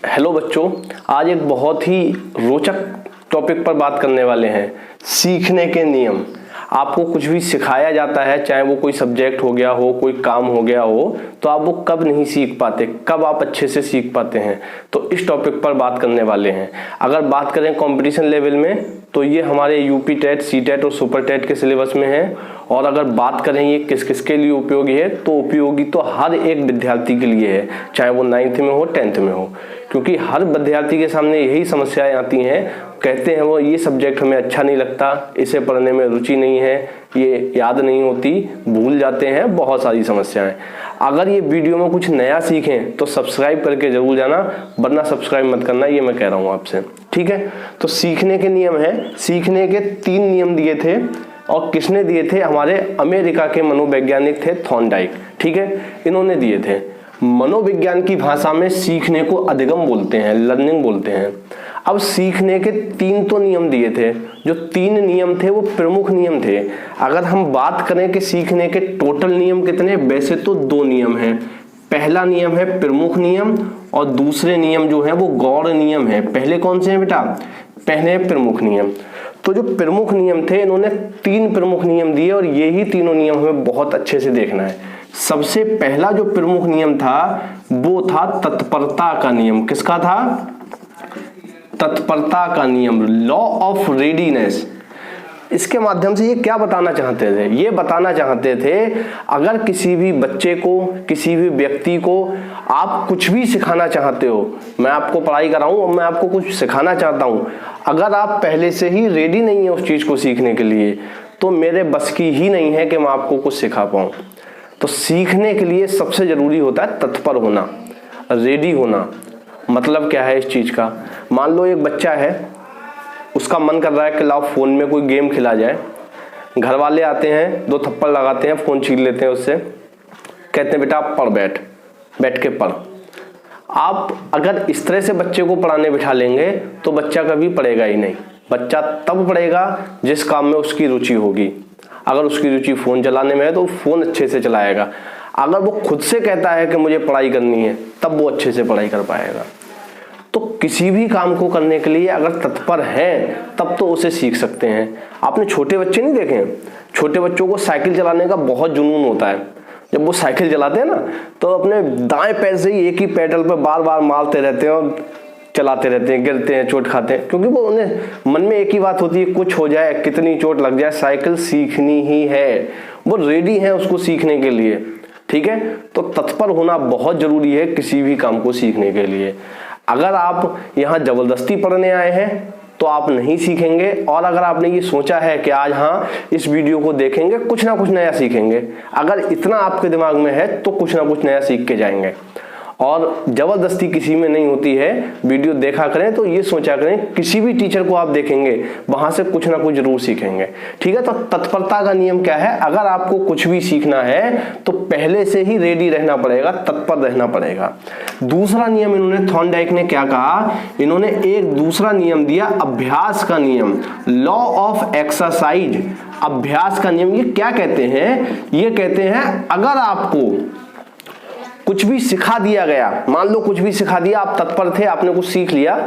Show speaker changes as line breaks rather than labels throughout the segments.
Hello बच्चों, आज एक बहुत ही रोचक टॉपिक पर बात करने वाले हैं। सीखने के नियम। आपको कुछ भी सिखाया जाता है, चाहे वो कोई सब्जेक्ट हो गया हो, कोई काम हो गया हो, तो आप वो कब नहीं सीख पाते, कब आप अच्छे से सीख पाते हैं, तो इस टॉपिक पर बात करने वाले हैं। अगर बात करें कंपटीशन लेवल में, तो ये हमारे यूपी टेट, सी टेट और सुपर टेट के सिलेबस में है। और अगर बात करें ये किस किस के लिए उपयोगी है, तो उपयोगी तो हर एक विद्यार्थी के लिए है, चाहे वो 9th में हो, 10th में हो। क्योंकि हर विद्यार्थी के सामने यही समस्याएं आती हैं। कहते हैं वो ये सब्जेक्ट हमें अच्छा नहीं लगता, इसे पढ़ने में रुचि नहीं है, ये याद नहीं होती, भूल जाते हैं, बहुत सारी समस्याएं। अगर ये वीडियो में कुछ नया सीखें तो सब्सक्राइब करके जरूर जाना, वरना सब्सक्राइब मत करना, ये मैं कह रहा हूँ आपसे। ठीक है, तो सीखने के नियम है। सीखने के 3 नियम दिए थे, और किसने दिए थे? हमारे अमेरिका के मनोवैज्ञानिक थे थॉर्नडाइक। ठीक है, इन्होंने दिए थे। मनोविज्ञान की भाषा में सीखने को अधिगम बोलते हैं, लर्निंग बोलते हैं। अब सीखने के 3 तो नियम दिए थे। जो 3 नियम थे वो प्रमुख नियम थे। अगर हम बात करें कि सीखने के टोटल नियम कितने, वैसे तो 2 नियम हैं। पहला नियम है प्रमुख नियम, और दूसरे नियम जो है वो गौड़ नियम है। पहले कौन से हैं बेटा? पहले प्रमुख नियम। तो जो प्रमुख नियम थे, इन्होंने 3 प्रमुख नियम दिए, और यही तीनों नियम हमें बहुत अच्छे से देखना है। सबसे पहला जो प्रमुख नियम था वो था तत्परता का नियम। किसका था? तत्परता का नियम, लॉ ऑफ रेडीनेस। इसके माध्यम से ये क्या बताना चाहते थे? ये बताना चाहते थे अगर किसी भी बच्चे को, किसी भी व्यक्ति को आप कुछ भी सिखाना चाहते हो, मैं आपको पढ़ाई कराऊं और मैं आपको कुछ सिखाना चाहता हूं, अगर आप पहले से ही रेडी नहीं है उस चीज को सीखने के लिए, तो मेरे बस की ही नहीं है कि मैं आपको कुछ सिखा पाऊं। तो सीखने के लिए सबसे जरूरी होता है तत्पर होना, रेडी होना। मतलब क्या है इस चीज का? मान लो एक बच्चा है, उसका मन कर रहा है कि लाओ फोन में कोई गेम खिला जाए। घर वाले आते हैं, 2 थप्पड़ लगाते हैं, फोन छीन लेते हैं उससे, कहते हैं बेटा आप पढ़, बैठ के पढ़। आप अगर इस तरह से बच्चे को पढ़ाने बिठा लेंगे तो बच्चा कभी पढ़ेगा ही नहीं। बच्चा तब पढ़ेगा जिस काम में उसकी रुचि होगी। अगर उसकी रुचि फोन चलाने में है तो फोन अच्छे से चलाएगा। अगर वो खुद से कहता है कि मुझे पढ़ाई करनी है, तब वो अच्छे से पढ़ाई कर पाएगा। तो किसी भी काम को करने के लिए अगर तत्पर हैं, तब तो उसे सीख सकते हैं। आपने छोटे बच्चे नहीं देखे? छोटे बच्चों को साइकिल चलाने का बहुत जुनून होता है। जब वो साइकिल चलाते हैं ना, तो अपने दाएं पैर से ही एक ही पेडल पर बार बार मारते रहते हैं और चलाते रहते हैं, गिरते हैं, चोट खाते हैं, क्योंकि वो उन्हें मन में एक ही बात होती है, कुछ हो जाए, कितनी चोट लग जाए, साइकिल सीखनी ही है। वो रेडी है उसको सीखने के लिए। ठीक है, तो तत्पर होना बहुत जरूरी है किसी भी काम को सीखने के लिए। अगर आप यहाँ जबरदस्ती पढ़ने आए हैं तो आप नहीं सीखेंगे, और अगर आपने ये सोचा है कि आज हाँ इस वीडियो को देखेंगे, कुछ ना कुछ नया सीखेंगे, अगर इतना आपके दिमाग में है तो कुछ ना कुछ नया सीख के जाएंगे। और जबरदस्ती किसी में नहीं होती है। वीडियो देखा करें तो ये सोचा करें किसी भी टीचर को आप देखेंगे वहां से कुछ ना कुछ जरूर सीखेंगे। ठीक है, तो तत्परता का नियम क्या है? अगर आपको कुछ भी सीखना है तो पहले से ही रेडी रहना पड़ेगा, तत्पर रहना पड़ेगा। दूसरा नियम इन्होंने, थॉर्नडाइक ने क्या कहा? इन्होंने एक दूसरा नियम दिया, अभ्यास का नियम, लॉ ऑफ एक्सरसाइज। अभ्यास का नियम ये क्या कहते हैं? ये कहते हैं अगर आपको कुछ भी सिखा दिया गया, मान लो कुछ भी सिखा दिया, आप तत्पर थे, आपने कुछ सीख लिया,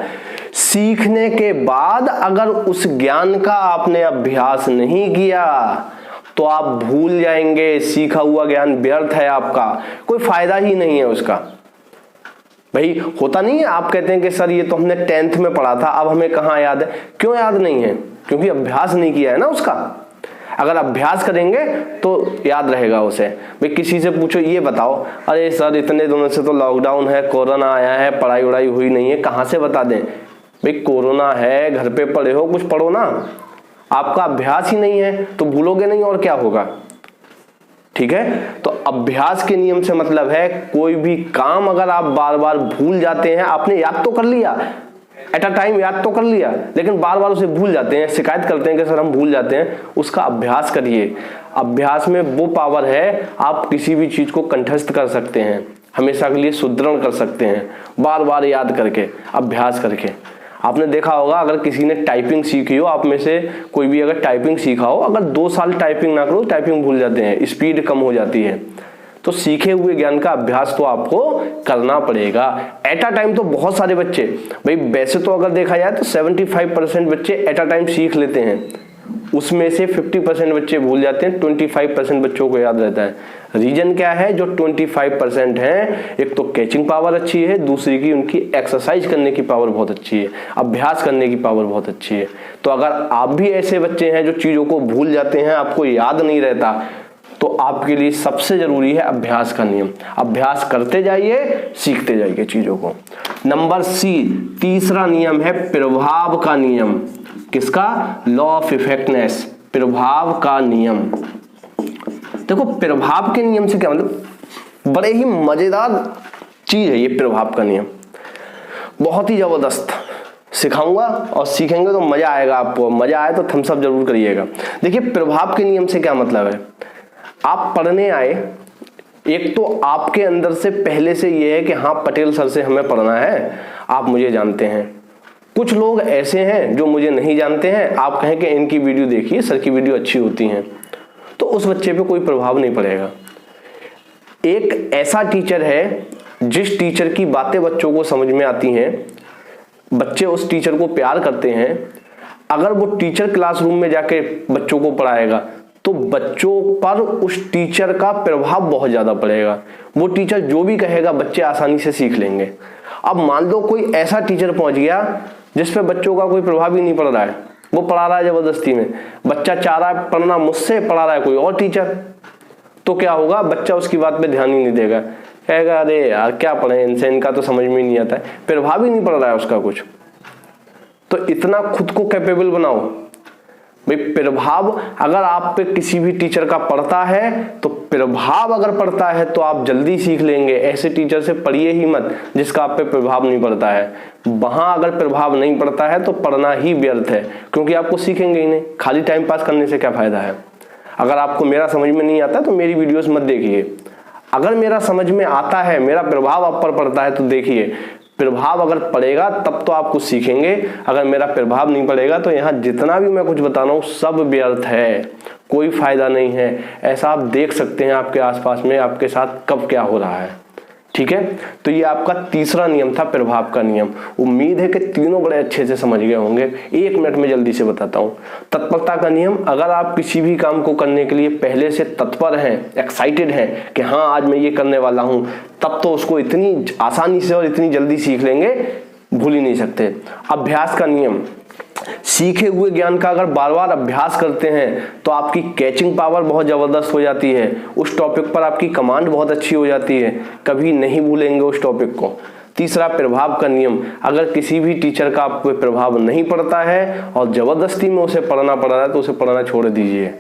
सीखने के बाद अगर उस ज्ञान का आपने अभ्यास नहीं किया तो आप भूल जाएंगे। सीखा हुआ ज्ञान व्यर्थ है, आपका कोई फायदा ही नहीं है उसका। भाई होता नहीं है, आप कहते हैं कि सर ये तो हमने 10th में पढ़ा था, अब हमें कहाँ याद है? क्यों याद नहीं है? क्योंकि अभ्यास नहीं किया है ना उसका। अगर अभ्यास करेंगे तो याद रहेगा उसे। भाई किसी से पूछो, ये बताओ, अरे सर इतने दिनों से तो लॉकडाउन है, कोरोना आया है, पढ़ाई वढ़ाई हुई नहीं है, कहाँ से बता दें? भाई कोरोना है, घर पे पढ़े हो, कुछ पढ़ो ना। आपका अभ्यास ही नहीं है तो भूलोगे नहीं, और क्या होगा? ठीक है, तो अभ्यास के नियम से मतलब है कोई भी काम अगर आप बार बार भूल जाते हैं, आपने याद तो कर लिया, एट अ टाइम याद तो कर लिया, लेकिन बार बार उसे भूल जाते हैं, शिकायत करते हैं कि सर हम भूल जाते हैं, उसका अभ्यास करिए। अभ्यास में वो पावर है, आप किसी भी चीज को कंठस्थ कर सकते हैं, हमेशा के लिए सुदृढ़ कर सकते हैं, बार बार याद करके, अभ्यास करके। आपने देखा होगा अगर किसी ने टाइपिंग सीखी हो, आप में से कोई भी अगर टाइपिंग सीखा हो, अगर 2 साल टाइपिंग ना करो, टाइपिंग भूल जाते हैं, स्पीड कम हो जाती है। तो सीखे हुए ज्ञान का अभ्यास तो आपको करना पड़ेगा। एट अ टाइम तो बहुत सारे बच्चे, भाई वैसे तो अगर देखा जाए तो 75% बच्चे एट अ टाइम सीख लेते हैं, उसमें से 50% बच्चे भूल जाते हैं, 25% बच्चों को याद रहता है। रीजन क्या है? जो 25% है, एक तो कैचिंग पावर अच्छी है, दूसरी की उनकी एक्सरसाइज करने की पावर बहुत अच्छी है, अभ्यास करने की पावर बहुत अच्छी है। तो अगर आप भी ऐसे बच्चे हैं जो चीजों को भूल जाते हैं, आपको याद नहीं रहता, तो आपके लिए सबसे जरूरी है अभ्यास का नियम। अभ्यास करते जाइए, सीखते जाइए चीजों को। नंबर सी, तीसरा नियम है प्रभाव का नियम। किसका? लॉ ऑफ इफेक्टनेस, प्रभाव का नियम। देखो प्रभाव के नियम से क्या मतलब, बड़े ही मजेदार चीज है ये प्रभाव का नियम, बहुत ही जबरदस्त। सिखाऊंगा और सीखेंगे तो मजा आएगा आपको, मजा आए तो थम्स अप जरूर करिएगा। देखिए प्रभाव के नियम से क्या मतलब है, आप पढ़ने आए, एक तो आपके अंदर से पहले से ये है कि हाँ पटेल सर से हमें पढ़ना है, आप मुझे जानते हैं। कुछ लोग ऐसे हैं जो मुझे नहीं जानते हैं, आप कहें कि इनकी वीडियो देखिए, सर की वीडियो अच्छी होती हैं, तो उस बच्चे पे कोई प्रभाव नहीं पड़ेगा। एक ऐसा टीचर है जिस टीचर की बातें बच्चों को समझ में आती हैं, बच्चे उस टीचर को प्यार करते हैं, अगर वो टीचर क्लासरूम में जाके बच्चों को पढ़ाएगा तो बच्चों पर उस टीचर का प्रभाव बहुत ज्यादा पड़ेगा। वो टीचर जो भी कहेगा बच्चे आसानी से सीख लेंगे। अब मान लो कोई ऐसा टीचर पहुंच गया जिस पे बच्चों का कोई प्रभाव ही नहीं पड़ रहा है, वो पढ़ा रहा है जबरदस्ती में, बच्चा चाह रहा है पढ़ना मुझसे, पढ़ा रहा है कोई और टीचर, तो क्या होगा? बच्चा उसकी बात पे ध्यान ही नहीं देगा, कहेगा अरे यार क्या पढ़े इनसे, इनका तो समझ में नहीं आता है, प्रभाव ही नहीं पड़ रहा है उसका कुछ। तो इतना खुद को कैपेबल बनाओ भाई। प्रभाव अगर आप पे किसी भी टीचर का पड़ता है, तो प्रभाव अगर पड़ता है तो आप जल्दी सीख लेंगे। ऐसे टीचर से पढ़िए ही मत जिसका आप पे प्रभाव नहीं पड़ता है। वहां अगर प्रभाव नहीं पड़ता है तो पढ़ना ही व्यर्थ है, क्योंकि आपको सीखेंगे ही नहीं, खाली टाइम पास करने से क्या फायदा है। अगर आपको मेरा समझ में नहीं आता तो मेरी वीडियोस मत देखिए, अगर मेरा समझ में आता है, मेरा प्रभाव आप पर पड़ता है तो देखिए। प्रभाव अगर पड़ेगा तब तो आप कुछ सीखेंगे, अगर मेरा प्रभाव नहीं पड़ेगा तो यहाँ जितना भी मैं कुछ बता रहा हूँ सब व्यर्थ है, कोई फायदा नहीं है। ऐसा आप देख सकते हैं आपके आसपास में आपके साथ कब क्या हो रहा है। ठीक है, तो ये आपका तीसरा नियम था, प्रभाव का नियम। उम्मीद है कि तीनों बड़े अच्छे से समझ गए होंगे। 1 मिनट में जल्दी से बताता हूँ। तत्परता का नियम, अगर आप किसी भी काम को करने के लिए पहले से तत्पर हैं, एक्साइटेड हैं कि हाँ आज मैं ये करने वाला हूँ, तब तो उसको इतनी आसानी से और इतनी जल्दी सीख लेंगे, भूल ही नहीं सकते। अभ्यास का नियम, सीखे हुए ज्ञान का अगर बार बार अभ्यास करते हैं तो आपकी कैचिंग पावर बहुत जबरदस्त हो जाती है, उस टॉपिक पर आपकी कमांड बहुत अच्छी हो जाती है, कभी नहीं भूलेंगे उस टॉपिक को। तीसरा प्रभाव का नियम, अगर किसी भी टीचर का आप पे प्रभाव नहीं पड़ता है और जबरदस्ती में उसे पढ़ना पड़ रहा है तो उसे पढ़ना छोड़ दीजिए,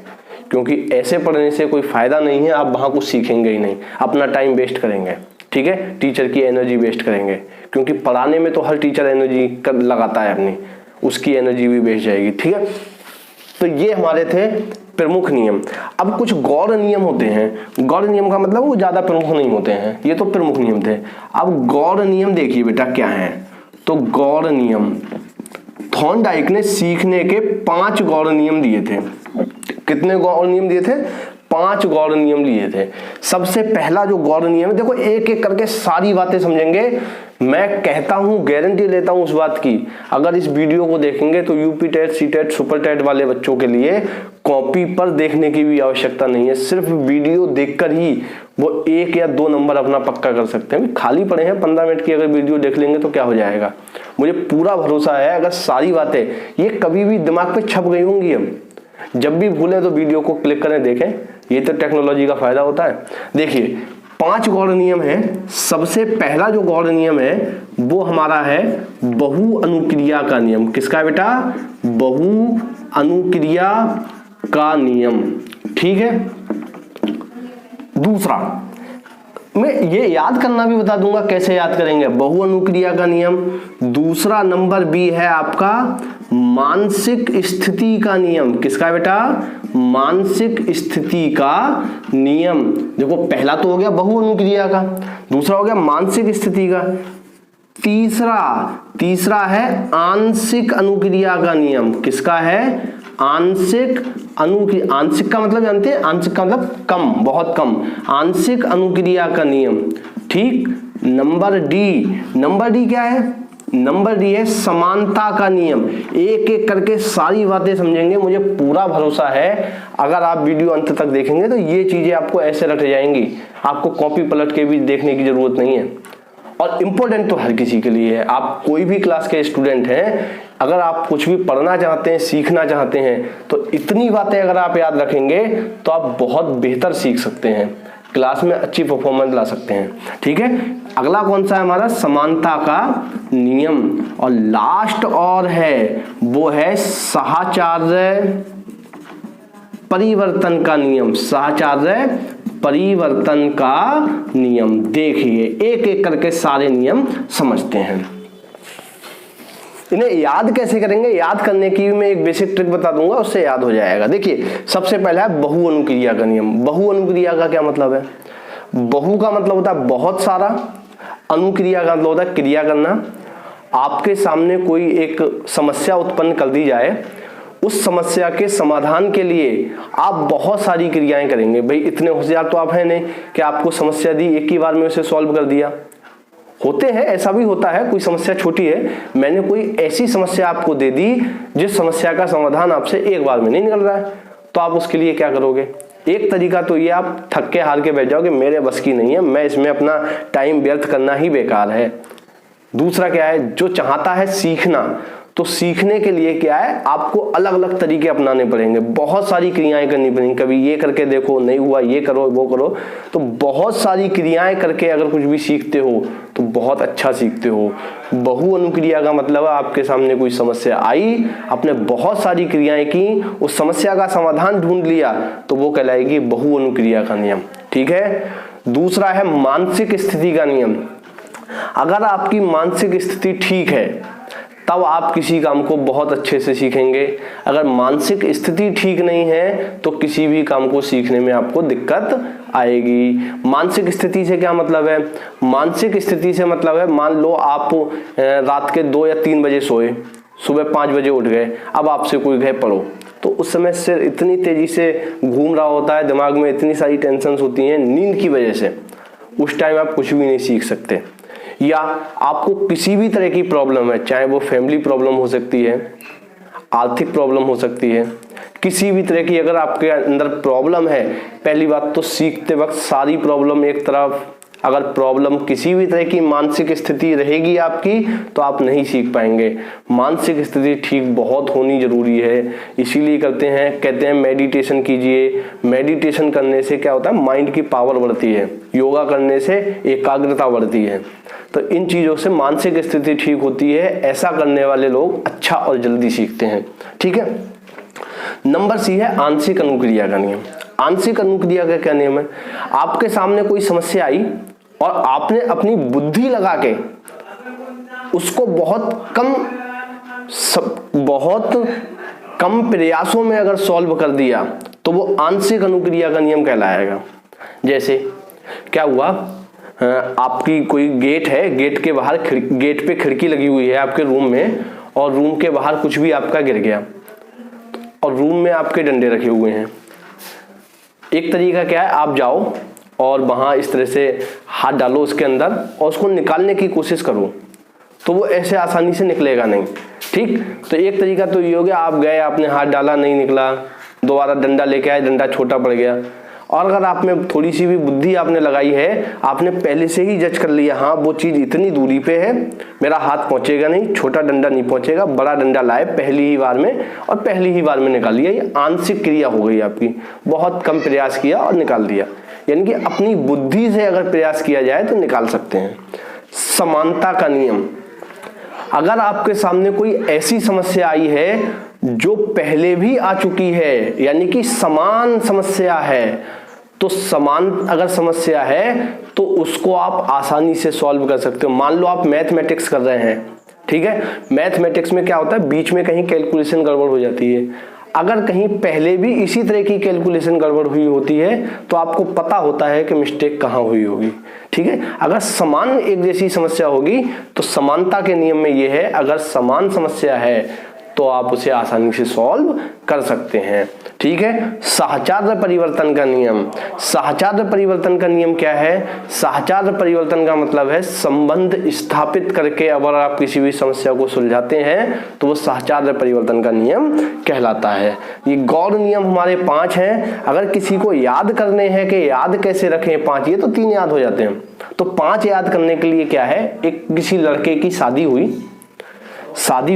क्योंकि ऐसे पढ़ने से कोई फायदा नहीं है, आप वहां कुछ सीखेंगे ही नहीं, अपना टाइम वेस्ट करेंगे। ठीक है, टीचर की एनर्जी वेस्ट करेंगे, क्योंकि पढ़ाने में तो हर टीचर एनर्जी लगाता है अपनी, उसकी एनर्जी भी वेस्ट जाएगी। ठीक है, तो ये हमारे थे प्रमुख नियम। अब कुछ गौड़ नियम होते हैं। गौड़ नियम का मतलब वो ज्यादा प्रमुख नहीं होते हैं, ये तो प्रमुख नियम थे। अब गौड़ नियम देखिए बेटा क्या है। तो गौड़ नियम, थॉर्नडाइक ने सीखने के 5 गौड़ नियम दिए थे। कितने गौड़ नियम दिए थे? 5 गौड़ नियम लिए थे। सबसे पहला जो गौड़ नियम है, देखो एक एक करके सारी बातें समझेंगे। मैं कहता हूं, गारंटी लेता हूं उस बात की, अगर इस वीडियो को देखेंगे तो UP TET, C TET, super TET वाले बच्चों के लिए कॉपी पर देखने की भी आवश्यकता नहीं है, सिर्फ वीडियो देखकर ही वो 1 या 2 नंबर अपना पक्का कर सकते हैं। खाली पड़े हैं, 15 मिनट की अगर वीडियो देख लेंगे तो क्या हो जाएगा। मुझे पूरा भरोसा है, अगर सारी बातें ये कभी भी दिमाग पे छप गई होंगी, अब जब भी भूलें तो वीडियो को क्लिक करें, देखें। ये तो टेक्नोलॉजी का फायदा होता है। देखिए 5 गौड़ नियम है। सबसे पहला जो गौड़ नियम है वो हमारा है बहु अनुक्रिया का नियम। किसका बेटा? बहु अनुक्रिया का नियम। ठीक है, दूसरा मैं ये याद करना भी बता दूंगा, कैसे याद करेंगे बहु अनुक्रिया का नियम। दूसरा नंबर बी है आपका मानसिक स्थिति का नियम। किसका बेटा? मानसिक स्थिति का नियम। देखो पहला तो हो गया बहु अनुक्रिया का, दूसरा हो गया मानसिक स्थिति का, तीसरा है आंशिक अनुक्रिया का नियम। किसका है? आंशिक आंशिक का मतलब जानते हैं, आंशिक का मतलब कम, बहुत कम, आंशिक अनुक्रिया का नियम। ठीक, नंबर डी क्या है? नंबर डी है समानता का नियम। एक एक करके सारी बातें समझेंगे, मुझे पूरा भरोसा है अगर आप वीडियो अंत तक देखेंगे तो ये चीजें आपको ऐसे रट जाएंगी, आपको कॉपी पलट के भी देखने की जरूरत नहीं है। और इम्पोर्टेंट तो हर किसी के लिए है, आप कोई भी क्लास के स्टूडेंट हैं, अगर आप कुछ भी पढ़ना चाहते हैं, सीखना चाहते हैं, तो इतनी बातें अगर आप याद रखेंगे तो आप बहुत बेहतर सीख सकते हैं, क्लास में अच्छी परफॉर्मेंस ला सकते हैं। ठीक है, अगला कौन सा है हमारा? समानता का नियम। और लास्ट और है वो है साहचर्य परिवर्तन का नियम। साहचर्य परिवर्तन का नियम। देखिए एक एक करके सारे नियम समझते हैं। इन्हें याद कैसे करेंगे? याद करने की मैं एक बेसिक ट्रिक बता दूंगा, उससे याद हो जाएगा। देखिए सबसे पहला है बहु अनुक्रिया का नियम। बहु अनुक्रिया का क्या मतलब है? बहु का मतलब होता है बहुत सारा, अनुक्रिया का मतलब होता है क्रिया करना। आपके सामने कोई एक समस्या उत्पन्न कर दी जाए, उस समस्या के समाधान के लिए आप बहुत सारी क्रियाएं करेंगे। भाई इतने होशियार तो आप हैं नहीं कि आपको समस्या दी एक ही बार में उसे सॉल्व कर दिया। होते हैं, ऐसा भी होता है, कोई समस्या छोटी है, मैंने कोई ऐसी समस्या आपको दे दी जिस समस्या का समाधान आपसे एक बार में नहीं निकल रहा है, तो आप उसके लिए क्या करोगे? एक तरीका तो ये आप थक के हार के बैठ जाओगे, मेरे बस की नहीं है, मैं इसमें अपना टाइम व्यर्थ करना ही बेकार है। दूसरा क्या है? जो चाहता है सीखना, तो सीखने के लिए क्या है, आपको अलग अलग तरीके अपनाने पड़ेंगे, बहुत सारी क्रियाएं करनी पड़ेंगी। कभी ये करके देखो, नहीं हुआ ये करो वो करो, तो बहुत सारी क्रियाएं करके अगर कुछ भी सीखते हो तो बहुत अच्छा सीखते हो। बहु अनुक्रिया का मतलब है आपके सामने कोई समस्या आई, आपने बहुत सारी क्रियाएं की, उस समस्या का समाधान ढूंढ लिया, तो वो कहलाएगी बहु अनुक्रिया का नियम। ठीक है। दूसरा है मानसिक स्थिति का नियम। अगर आपकी मानसिक स्थिति ठीक है तब आप किसी काम को बहुत अच्छे से सीखेंगे। अगर मानसिक स्थिति ठीक नहीं है तो किसी भी काम को सीखने में आपको दिक्कत आएगी। मानसिक स्थिति से क्या मतलब है? मानसिक स्थिति से मतलब है, मान लो आप रात के 2 या 3 बजे सोए, सुबह 5 बजे उठ गए, अब आपसे कोई कहे पढ़ो, तो उस समय सिर इतनी तेजी से घूम रहा होता है, दिमाग में इतनी सारी टेंशन होती हैं नींद की वजह से, उस टाइम आप कुछ भी नहीं सीख सकते। या आपको किसी भी तरह की प्रॉब्लम है, चाहे वो फैमिली प्रॉब्लम हो सकती है, आर्थिक प्रॉब्लम हो सकती है, किसी भी तरह की अगर आपके अंदर प्रॉब्लम है, पहली बात तो सीखते वक्त सारी प्रॉब्लम एक तरफ, अगर प्रॉब्लम किसी भी तरह की मानसिक स्थिति रहेगी आपकी तो आप नहीं सीख पाएंगे। मानसिक स्थिति ठीक बहुत होनी जरूरी है, इसीलिए कहते हैं मेडिटेशन कीजिए। मेडिटेशन करने से क्या होता है? माइंड की पावर बढ़ती है, योगा करने से एकाग्रता बढ़ती है। तो इन चीजों से मानसिक स्थिति ठीक होती है, ऐसा करने वाले लोग अच्छा और जल्दी सीखते हैं। ठीक है। नंबर सी है आंशिक अनुक्रिया का नियम। आंशिक अनुक्रिया का क्या नियम है? आपके सामने कोई समस्या आई और आपने अपनी बुद्धि लगा के उसको बहुत कम प्रयासों में अगर सॉल्व कर दिया तो वो आंशिक अनुक्रिया का नियम कहलाएगा। जैसे क्या हुआ, आपकी कोई गेट है, गेट के बाहर गेट पे खिड़की लगी हुई है आपके रूम में, और रूम के बाहर कुछ भी आपका गिर गया और रूम में आपके डंडे रखे हुए हैं। एक तरीका क्या है, आप जाओ और वहां इस तरह से हाथ डालो उसके अंदर और उसको निकालने की कोशिश करो, तो वो ऐसे आसानी से निकलेगा नहीं। ठीक, तो एक तरीका तो ये हो गया, आप गए, आपने हाथ डाला, नहीं निकला, दोबारा डंडा लेके आए, डंडा छोटा पड़ गया। और अगर आप में थोड़ी सी भी बुद्धि आपने लगाई है, आपने पहले से ही जज कर लिया, हाँ वो चीज इतनी दूरी पे है, मेरा हाथ पहुंचेगा नहीं, छोटा डंडा नहीं पहुंचेगा, बड़ा डंडा लाए पहली ही बार में और पहली ही बार में निकाल लिया, ये आंशिक क्रिया हो गई आपकी। बहुत कम प्रयास किया और निकाल दिया, यानी कि अपनी बुद्धि से अगर प्रयास किया जाए तो निकाल सकते हैं। समानता का नियम, अगर आपके सामने कोई ऐसी समस्या आई है जो पहले भी आ चुकी है, यानी कि समान समस्या है, तो समान अगर समस्या है तो उसको आप आसानी से सॉल्व कर सकते हो। मान लो आप मैथमेटिक्स कर रहे हैं, ठीक है, मैथमेटिक्स में क्या होता है, बीच में कहीं कैलकुलेशन गड़बड़ हो जाती है। अगर कहीं पहले भी इसी तरह की कैलकुलेशन गड़बड़ हुई होती है तो आपको पता होता है कि मिस्टेक कहाँ हुई होगी। ठीक है, अगर समान एक जैसी समस्या होगी तो समानता के नियम में यह है, अगर समान समस्या है तो आप उसे आसानी से सॉल्व कर सकते हैं। ठीक है, साहचर्य परिवर्तन का नियम। साहचर्य परिवर्तन का नियम क्या है? साहचर्य परिवर्तन का मतलब है संबंध स्थापित करके अगर आप किसी भी समस्या को सुलझाते हैं तो वो साहचर्य परिवर्तन का नियम कहलाता है। ये गौड़ नियम हमारे 5 हैं। अगर किसी को याद करने हैं कि याद कैसे रखें 5, ये तो 3 याद हो जाते हैं, तो 5 याद करने के लिए क्या है, एक किसी लड़के की शादी हुई, शादी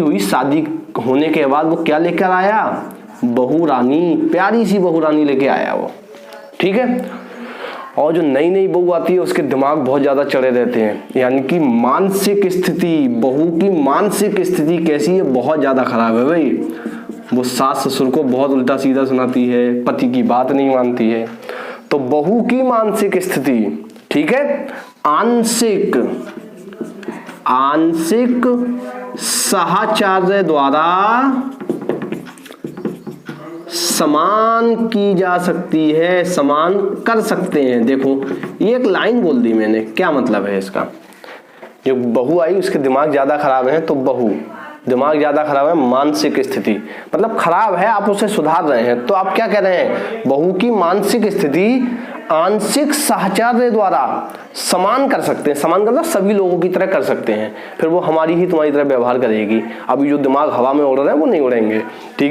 होने के बाद वो क्या लेकर आया? बहू रानी, प्यारी सी बहू रानी लेके आया वो। ठीक है, और जो नई नई बहू आती है उसके दिमाग बहुत ज्यादा चढ़े रहते हैं, यानी कि मानसिक स्थिति, बहू की मानसिक स्थिति कैसी है? बहुत ज्यादा खराब है भाई। वो सास ससुर को बहुत उल्टा सीधा सुनाती है, पति की बात नहीं मानती है। तो बहू की मानसिक स्थिति, ठीक है, आंशिक साहचर्य द्वारा समान की जा सकती है, समान कर सकते हैं। देखो ये एक लाइन बोल दी मैंने, क्या मतलब है इसका? जो बहू आई उसके दिमाग ज्यादा खराब है, तो बहू दिमाग ज्यादा खराब है, मानसिक स्थिति मतलब खराब है, आप उसे सुधार रहे हैं। तो आप क्या कह रहे हैं? बहू की मानसिक स्थिति आंशिक साहचर्य द्वारा समान कर सकते हैं। समान मतलब सभी लोगों की तरह कर सकते हैं, फिर वो हमारी ही तुम्हारी तरह व्यवहार करेगी। अभी जो दिमाग हवा में उड़ रहे हैं वो नहीं उड़ेंगे। ठीक।